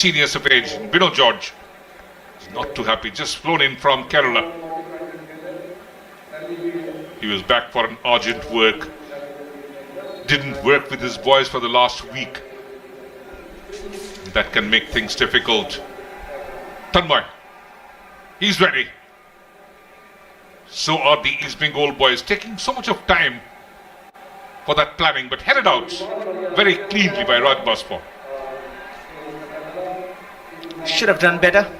seniors of age, Bino George, is not too happy, just flown in from Kerala. He was back for an urgent work. Didn't work with his boys for the last week. That can make things difficult. Tanmay, he's ready. So are the East Bengal boys, taking so much of time for that planning, but headed out very cleanly by Raj Baspo. Should have done better.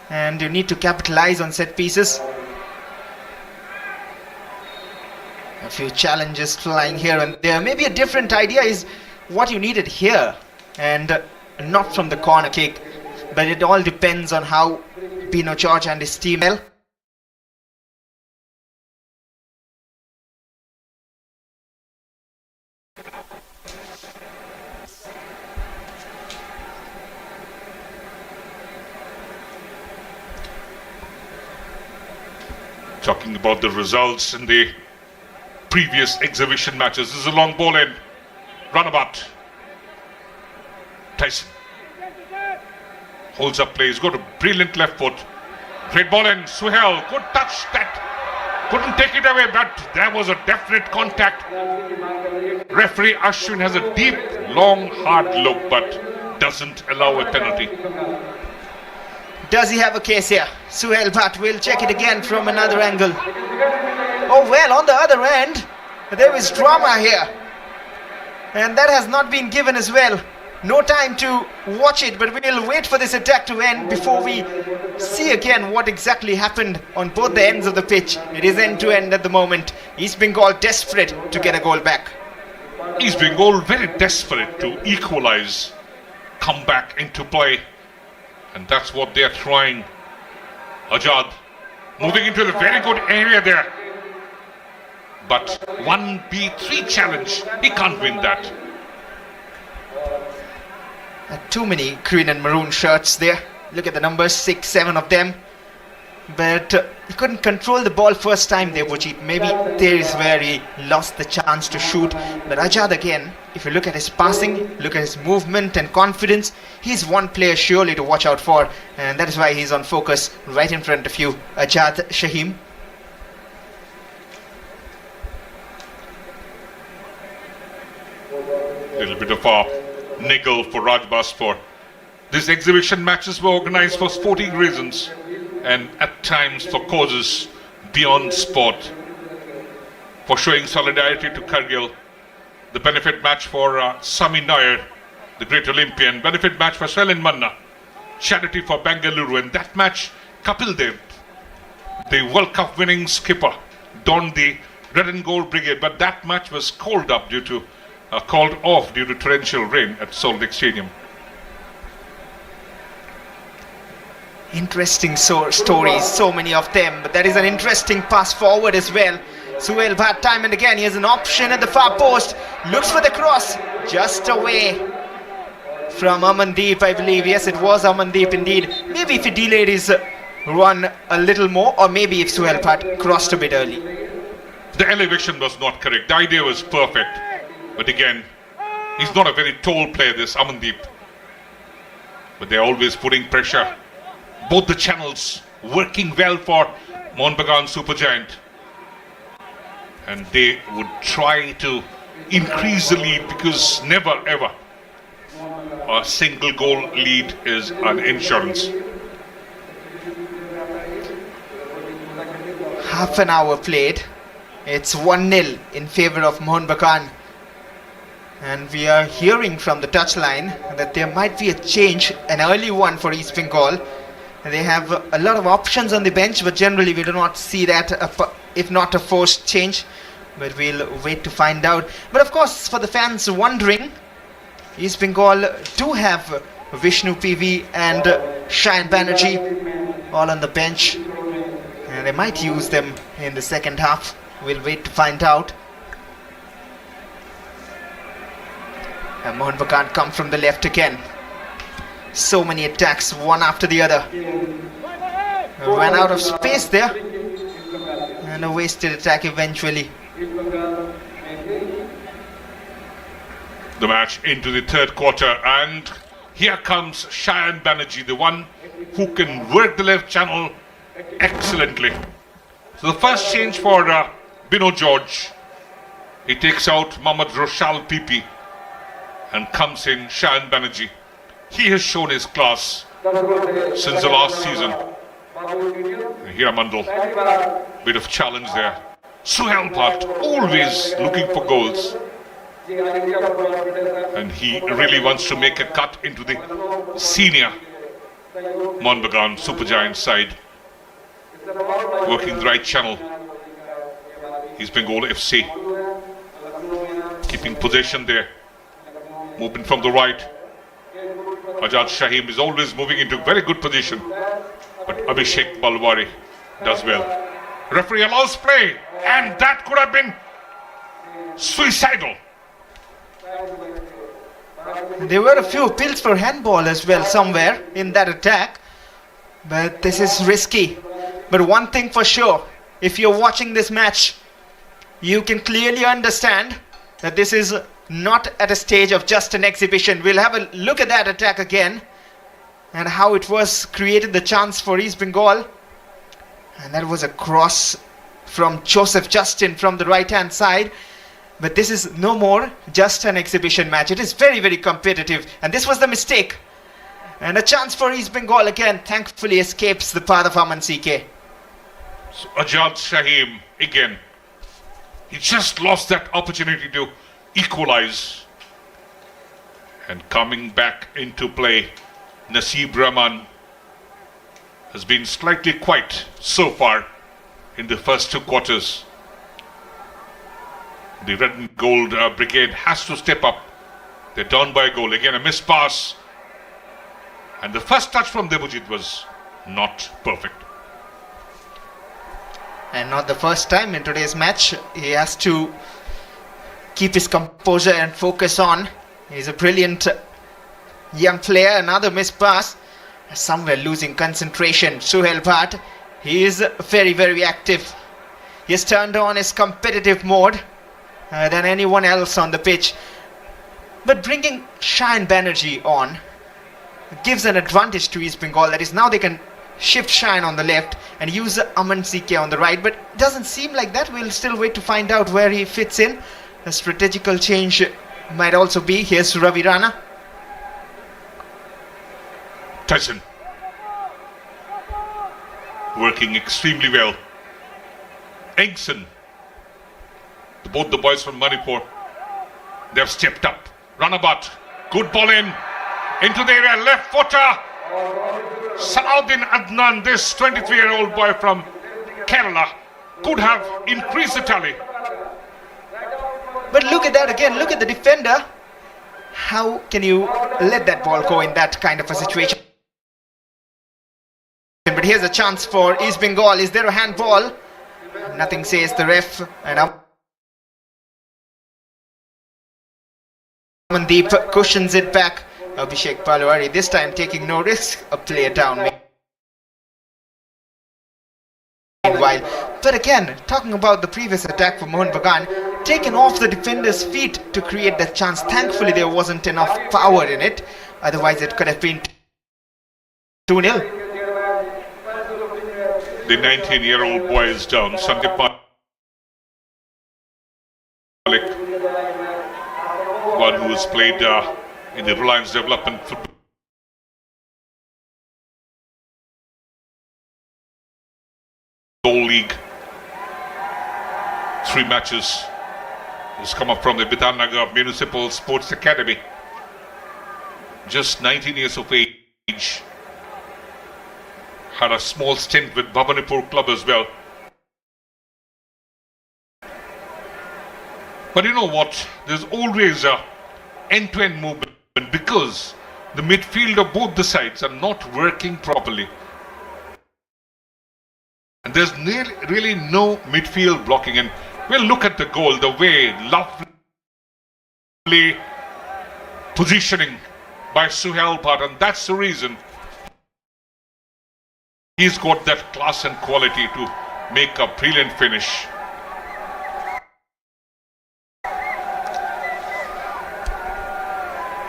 And you need to capitalize on set pieces. A few challenges flying here and there. Maybe a different idea is what you needed here and not from the corner kick. But it all depends on how Bino George and his team will. Talking about the results in the previous exhibition matches. This is a long ball in. Runabout. Tyson holds up play. He's got a brilliant left foot. Great ball in. Suhail. Good touch. That couldn't take it away, but there was a definite contact. Referee Ashwin has a deep, long, hard look, but doesn't allow a penalty. Does he have a case here? Suhail Bhatt will check it again from another angle. Oh well, on the other end, there is drama here. And that has not been given as well. No time to watch it, but we'll wait for this attack to end before we see again what exactly happened on both the ends of the pitch. It is end to end at the moment. East Bengal desperate to get a goal back. East Bengal very desperate to equalize, come back into play. And that's what they're trying. Ajad moving into the very good area there. But 1B3 challenge, he can't win that. Too many green and maroon shirts there. Look at the numbers, 6, 7 of them. But he couldn't control the ball first time there, Bujit. Maybe there is where he lost the chance to shoot. But Ajad again, if you look at his passing, look at his movement and confidence, he's one player surely to watch out for. And that is why he's on focus right in front of you, Ajad Shahim. Little bit of a niggle for Raj Baspo. These exhibition matches were organized for sporting reasons and at times for causes beyond sport. For showing solidarity to Kargil, the benefit match for Sami Nair, the great Olympian, benefit match for Swelin Manna, charity for Bengaluru, and that match Kapil Dev, the World Cup winning skipper, donned the red and gold brigade, but that match was called off due to torrential rain at Salt Lake Stadium. Interesting stories, so many of them, but that is an interesting pass forward as well. Suhail Bhatt time and again, he has an option at the far post, looks for the cross, just away from Amandeep, I believe. Yes, it was Amandeep indeed. Maybe if he delayed his run a little more, or maybe if Suhail Bhatt crossed a bit early. The elevation was not correct, the idea was perfect, but again, he's not a very tall player, this Amandeep. But they're always putting pressure. Both the channels working well for Mohun Bagan Supergiant. And they would try to increase the lead because never ever a single goal lead is an insurance. Half an hour played. It's 1-0 in favor of Mohun Bagan. And we are hearing from the touchline that there might be a change, an early one for East Bengal. They have a lot of options on the bench, but generally we do not see that, if not a forced change. But we'll wait to find out. But of course, for the fans wondering, East Bengal do have Vishnu PV and Shayan Banerjee all on the bench. And they might use them in the second half. We'll wait to find out. And Mohun Bagan come from the left again. So many attacks, one after the other. Ran out of space there. And a wasted attack eventually. The match into the third quarter, and Here comes Cheyenne Banerjee, the one who can work the left channel excellently. So the first change for Bino George. He takes out Mohammad Roshal Pipi and comes in Cheyenne Banerjee. He has shown his class since the last season. Here Mandal, bit of challenge there. Suhail Bhatt always looking for goals. And he really wants to make a cut into the senior Mohun Bagan Supergiant side. Working the right channel. He's Bengal FC. Keeping possession there. Moving from the right. Ajad Shahim is always moving into very good position. But Abhishek Balwari does well. Referee allows play. And that could have been suicidal. There were a few appeals for handball as well somewhere in that attack. But this is risky. But one thing for sure, if you're watching this match, you can clearly understand that this is not at a stage of just an exhibition. We'll have a look at that attack again and how it was created the chance for East Bengal. And that was a cross from Joseph Justin from the right hand side. But this is no more just an exhibition match. It is very, very competitive. And this was the mistake. And a chance for East Bengal again thankfully escapes the path of Aman CK. So Ajad Shahim again. He just lost that opportunity to equalize. And coming back into play, Nasib Rahman has been slightly quiet so far in the first two quarters. The red and gold brigade has to step up. They're down by a goal. Again, a missed pass. And the first touch from Debujit was not perfect. And not the first time in today's match. He has to keep his composure and focus on. He's a brilliant young player. Another missed pass. Somewhere losing concentration. Suhail Bhatt. He is very, very active. He has turned on his competitive mode than anyone else on the pitch. But bringing Cheyenne Banerjee on gives an advantage to East Bengal. That is, now they can shift Cheyenne on the left and use Aman CK on the right. But it doesn't seem like that. We'll still wait to find out where he fits in. A strategical change might also be. Here's Ravi Rana. Tyson working extremely well. Engson, both the boys from Manipur, they've stepped up. Ranabat, good ball into the area, left footer. Salahuddin Adnan, this 23-year-old boy from Kerala, could have increased the tally. But look at that again, look at the defender. How can you let that ball go in that kind of a situation? But here's a chance for East Bengal. Is there a handball? Nothing says the ref. And Amandeep cushions it back. Abhishek Palwari this time taking no risk. A player down. Meanwhile, but again, talking about the previous attack for Mohun Bagan, taken off the defender's feet to create that chance. Thankfully, there wasn't enough power in it. Otherwise, it could have been 2-0. The 19-year-old boy is down. Sandeep Malik, one who has played in the Reliance Development Football League. 3 matches. Has come up from the Bidhannagar Municipal Sports Academy. Just 19 years of age. Had a small stint with Bhabanipur club as well. But you know what? There's always a end-to-end movement because the midfield of both the sides are not working properly. And there's really no midfield blocking. And we'll look at the goal, the way, lovely positioning by Suhail Bhatt, and that's the reason he's got that class and quality to make a brilliant finish.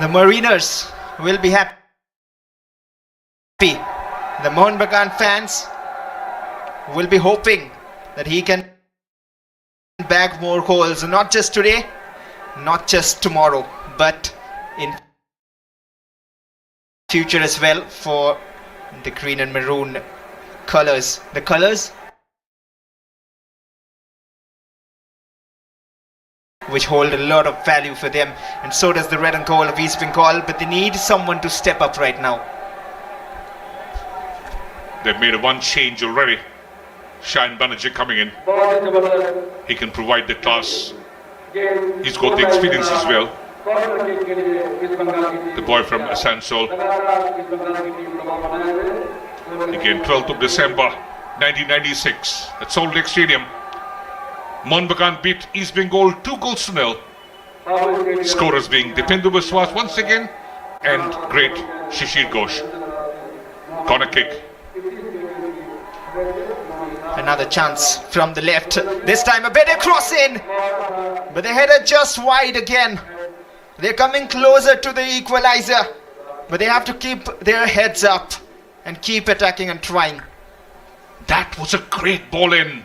The Mariners will be happy. The Mohun Bagan fans will be hoping that he can bag more goals, not just today, not just tomorrow, but in future as well for the green and maroon colours. The colours which hold a lot of value for them, and so does the red and gold of East Bengal, but they need someone to step up right now. They've made one change already. Shayan Banerjee coming in. He can provide the class. He's got the experience as well. The boy from Asansol. Again, 12th of December 1996 at Salt Lake Stadium. Mohun Bagan beat East Bengal 2-0. Scorers being Dipendra Biswas once again and great Shishir Ghosh. Corner kick. Another chance from the left. This time a better cross in, but the header just wide again. They're coming closer to the equalizer, but they have to keep their heads up and keep attacking and trying. That was a great ball in,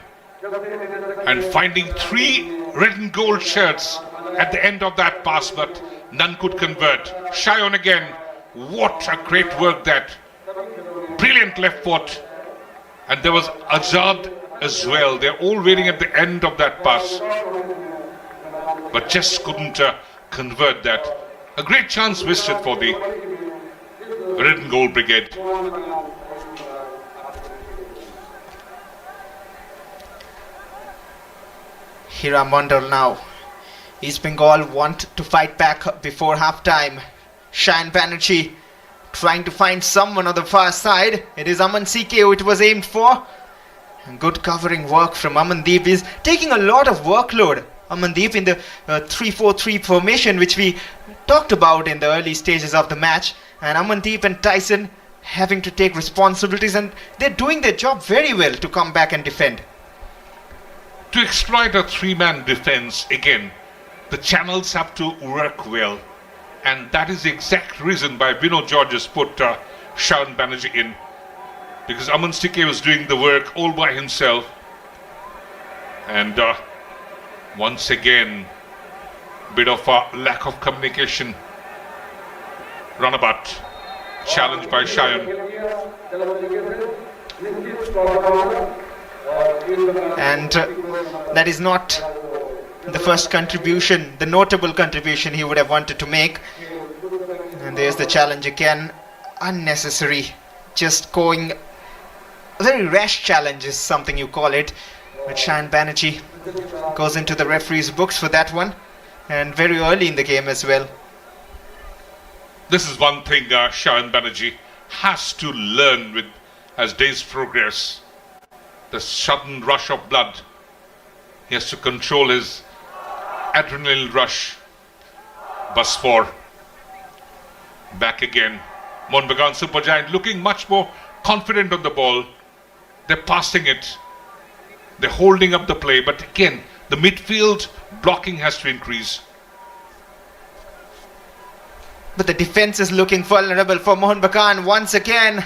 and finding 3 red and gold shirts at the end of that pass, but none could convert. Shayan again. What a great work that. Brilliant left foot. And there was Azad as well. They're all waiting at the end of that pass, but just couldn't convert that. A great chance wasted for the red and gold brigade. Hira Mandal now. East Bengal want to fight back before half time. Shayan Banerjee trying to find someone on the far side. It is Amandeep who it was aimed for. And good covering work from Amandeep. Is taking a lot of workload. Amandeep in the 3-4-3 formation, which we talked about in the early stages of the match. And Amandeep and Tyson having to take responsibilities, and they're doing their job very well to come back and defend. To exploit a 3-man defense again, the channels have to work well. And that is the exact reason why Vinod George has put Shayan Banerjee in. Because Amandeep was doing the work all by himself. And once again, bit of a lack of communication. Runabout. Challenged by Shayan. And that is not the first contribution, the notable contribution he would have wanted to make. And there's the challenge again. Unnecessary. Just going... a very rash challenge is something you call it. But Shayan Banerjee goes into the referee's books for that one. And very early in the game as well. This is one thing Shayan Banerjee has to learn with as days progress. The sudden rush of blood. He has to control his adrenaline rush. Bus 4. Back again. Mohun Bagan Supergiant looking much more confident on the ball. They're passing it. They're holding up the play. But again, the midfield blocking has to increase. But the defense is looking vulnerable for Mohun Bagan once again.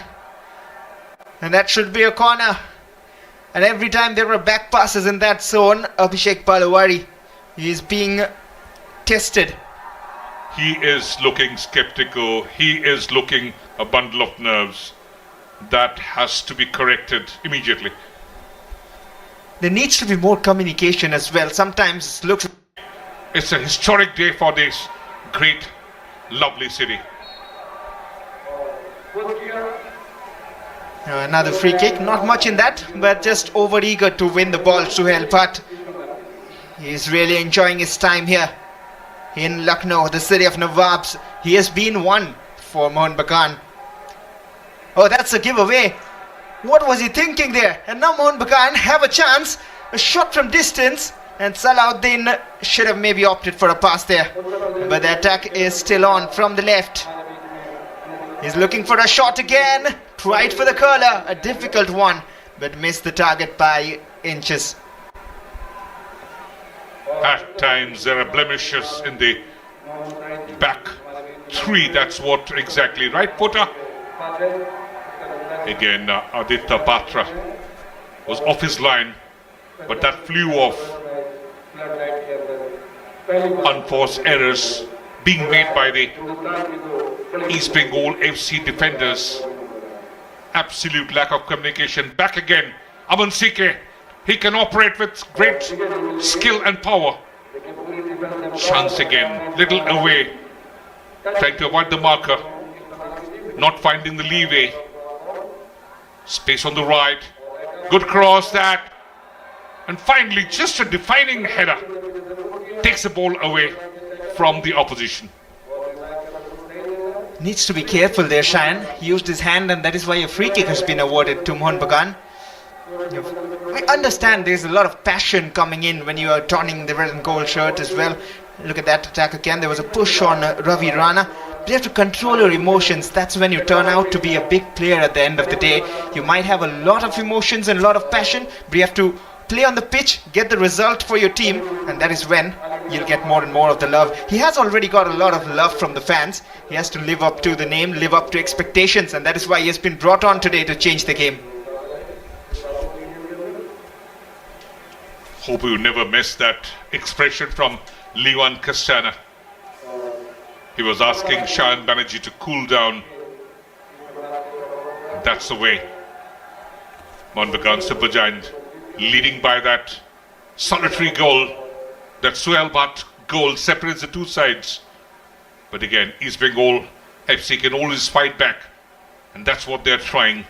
And that should be a corner. And every time there are back passes in that zone, Abhishek Palawari is being tested. He is looking skeptical. He is looking a bundle of nerves. That has to be corrected immediately. There needs to be more communication as well. Sometimes it looks... It's a historic day for this great, lovely city. Another free kick, not much in that, but just over-eager to win the ball, Suhail Bhatt. He's really enjoying his time here in Lucknow, the city of Nawabs. He has been one for Mohun Bagan. Oh, that's a giveaway. What was he thinking there? And now Mohun Bagan have a chance. A shot from distance, and Salahuddin should have maybe opted for a pass there. But the attack is still on from the left. He's looking for a shot again. Tried for the curler, a difficult one, but missed the target by inches. At times there are blemishes in the back 3, that's what exactly. Right footer. Again, Aditya Batra was off his line, but that flew off. Unforced errors being made by the East Bengal FC defenders. Absolute lack of communication. Back again, Aman Sikhe. He can operate with great skill and power. Chance again, little away, trying to avoid the marker, not finding the leeway. Space on the right, good cross that, and finally just a defining header takes the ball away from the opposition. Needs to be careful there, Shayan. He used his hand, and that is why a free kick has been awarded to Mohun Bagan. We understand there's a lot of passion coming in when you are donning the red and gold shirt as well. Look at that attack again. There was a push on Ravi Rana. But you have to control your emotions. That's when you turn out to be a big player at the end of the day. You might have a lot of emotions and a lot of passion, but you have to play on the pitch, get the result for your team, and that is when you'll get more and more of the love. He has already got a lot of love from the fans. He has to live up to the name, live up to expectations, and that is why he has been brought on today to change the game. Hope you never miss that expression from Liwan Castana. He was asking Shayan Banerjee to cool down. That's the way. Mohun Bagan Supergiant leading by that solitary goal. That Suhail Bhatt goal separates the two sides. But again, East Bengal FC can always fight back. And that's what they're trying.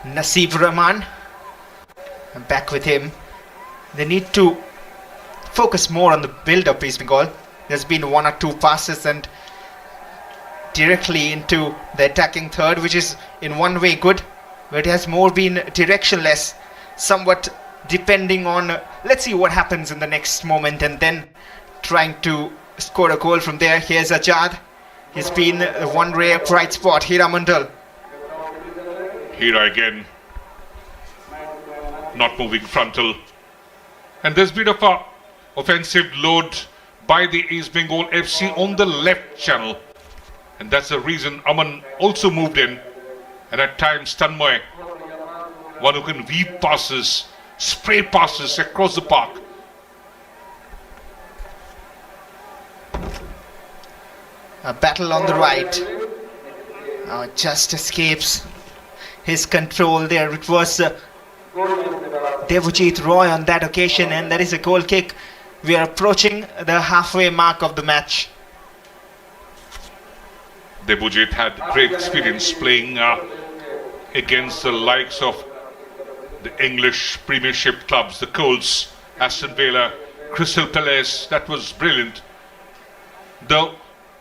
Nasib Rahman. I'm back with him. They need to focus more on the build-up, East Bengal. There's been 1 or 2 passes and directly into the attacking third, which is in one way good, but it has more been directionless, somewhat depending on let's see what happens in the next moment and then trying to score a goal from there. Here's Ajad. He's been one rare bright spot. Hira Mandal. Hira again, not moving frontal. And there's been a offensive load by the East Bengal FC on the left channel. And that's the reason Aman also moved in. And at times Tanmay, one who can weave passes, spray passes across the park. A battle on the right. Just escapes his control there. It was Devojit Roy on that occasion, and that is a goal kick. We are approaching the halfway mark of the match. Devojit had great experience playing against the likes of the English Premiership clubs, the Colts, Aston Villa, Crystal Palace. That was brilliant. Though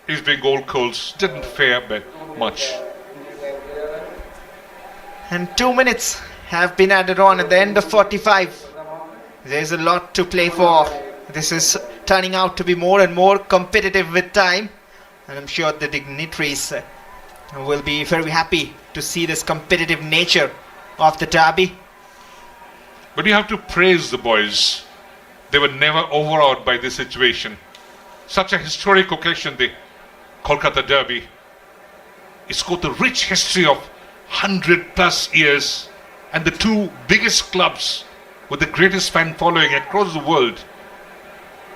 East Bengal Colts didn't fare much. And 2 minutes have been added on at the end of 45. There's a lot to play for. This is turning out to be more and more competitive with time, and I'm sure the dignitaries will be very happy to see this competitive nature of the derby. But you have to praise the boys. They were never overawed by this situation. Such a historic occasion, the Kolkata Derby. It's got a rich history of 100+ years, and the two biggest clubs with the greatest fan following across the world.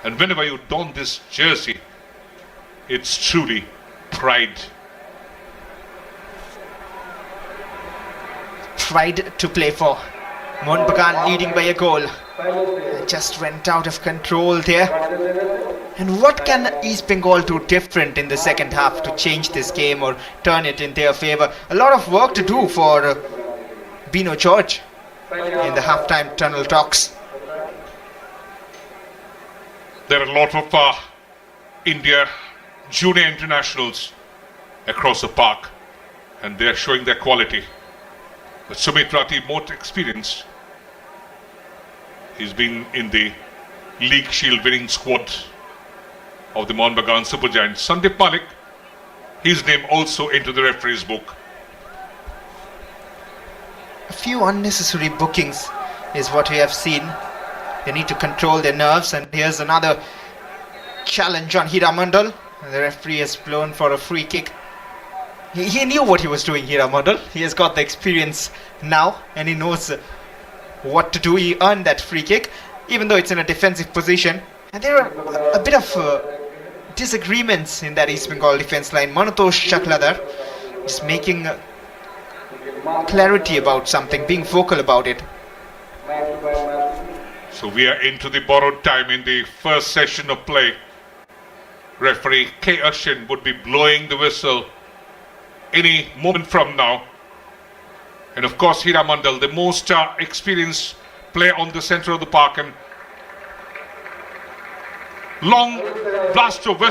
And whenever you don this jersey, it's truly pride. Pride to play for. Mohun Bagan leading by a goal. Just went out of control there. And what can East Bengal do different in the second half to change this game or turn it in their favour? A lot of work to do for Bino George in the halftime tunnel talks. There are a lot of India junior internationals across the park, and they are showing their quality. But Sumit Rathi, more experienced, he's been in the League Shield winning squad of the Mohun Bagan Supergiants. Sandeep Malik, his name also into the referee's book. A few unnecessary bookings is what we have seen. They need to control their nerves, and here's another challenge on Hira Mandal. The referee has blown for a free kick. He knew what he was doing, Hira Mandal. He has got the experience now and he knows what to do. He earned that free kick, even though it's in a defensive position. And there are a bit of disagreements in that East Bengal defense line. Manotosh Chakladar is making clarity about something, being vocal about it. So we are into the borrowed time in the first session of play. Referee K. Ashin would be blowing the whistle any moment from now. And of course, Hira Mandal, the most experienced player on the center of the park, and long blast of whistle.